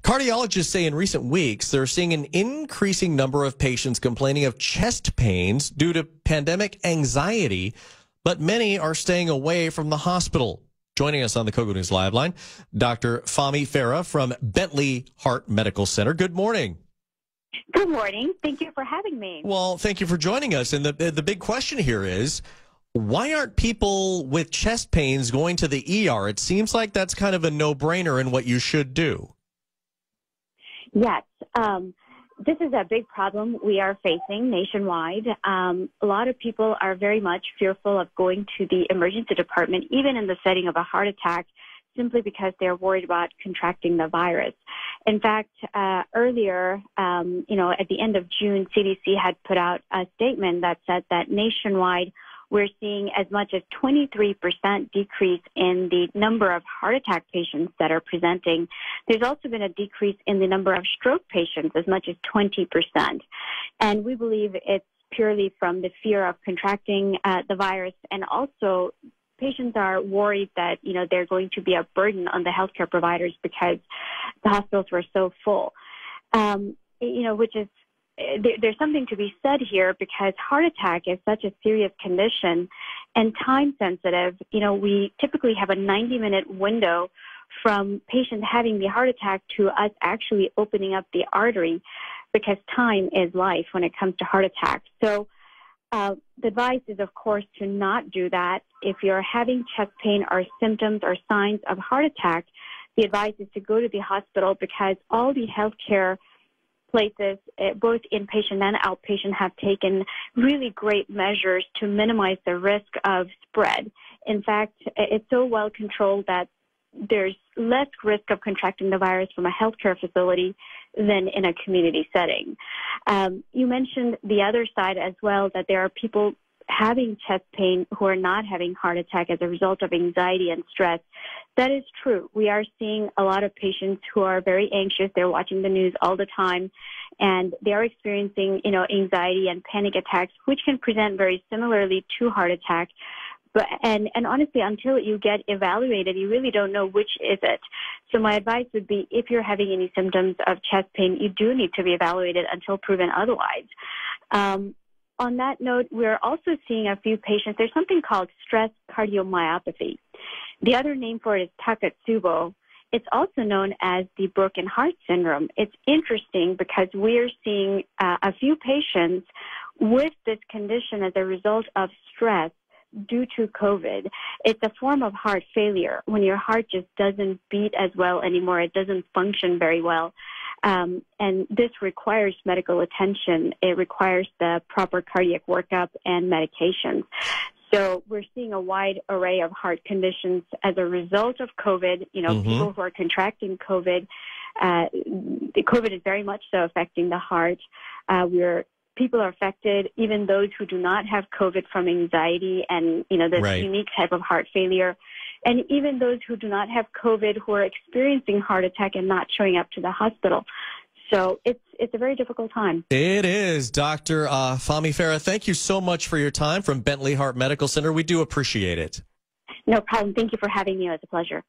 Cardiologists say in recent weeks they're seeing an increasing number of patients complaining of chest pains due to pandemic anxiety, but many are staying away from the hospital. Joining us on the KOGO News Live Line, Dr. Fahmi Farah from Bentley Heart Medical Center. Good morning. Good morning. Thank you for having me. Well, thank you for joining us. And the big question here is, why aren't people with chest pains going to the ER? It seems like that's kind of a no-brainer in what you should do. Yes. This is a big problem we are facing nationwide. A lot of people are very much fearful of going to the emergency department, even in the setting of a heart attack, simply because they're worried about contracting the virus. In fact, earlier, at the end of June, CDC had put out a statement that said that nationwide, we're seeing as much as 23% decrease in the number of heart attack patients that are presenting. There's also been a decrease in the number of stroke patients, as much as 20%. And we believe it's purely from the fear of contracting the virus, and also patients are worried that, they're going to be a burden on the healthcare providers because the hospitals were so full, which is, there's something to be said here because heart attack is such a serious condition and time sensitive. We typically have a 90-minute window from patient having the heart attack to us actually opening up the artery, because time is life when it comes to heart attacks. So the advice is, of course, to not do that. If you're having chest pain or symptoms or signs of heart attack, the advice is to go to the hospital, because all the healthcare places, both inpatient and outpatient, have taken really great measures to minimize the risk of spread. In fact, it's so well controlled that there's less risk of contracting the virus from a healthcare facility than in a community setting. You mentioned the other side as well, that there are people having chest pain who are not having heart attack as a result of anxiety and stress. That is true. We are seeing a lot of patients who are very anxious. They're watching the news all the time, and they are experiencing, anxiety and panic attacks, which can present very similarly to heart attack. But and honestly, until you get evaluated, you really don't know which is it. So my advice would be, if you're having any symptoms of chest pain, you do need to be evaluated until proven otherwise. On that note, we're also seeing a few patients. There's something called stress cardiomyopathy. The other name for it is Takotsubo. It's also known as the broken heart syndrome. It's interesting because we're seeing a few patients with this condition as a result of stress due to COVID. It's a form of heart failure, when your heart just doesn't beat as well anymore. It doesn't function very well. And this requires medical attention. It requires the proper cardiac workup and medications. So we're seeing a wide array of heart conditions as a result of COVID. People who are contracting COVID, COVID is very much so affecting the heart. People are affected, even those who do not have COVID, from anxiety and, this unique type of heart failure. And even those who do not have COVID who are experiencing heart attack and not showing up to the hospital. So it's a very difficult time. It is. Dr. Fahmi Farah, thank you so much for your time from Bentley Heart Medical Center. We do appreciate it. No problem. Thank you for having me. It was a pleasure.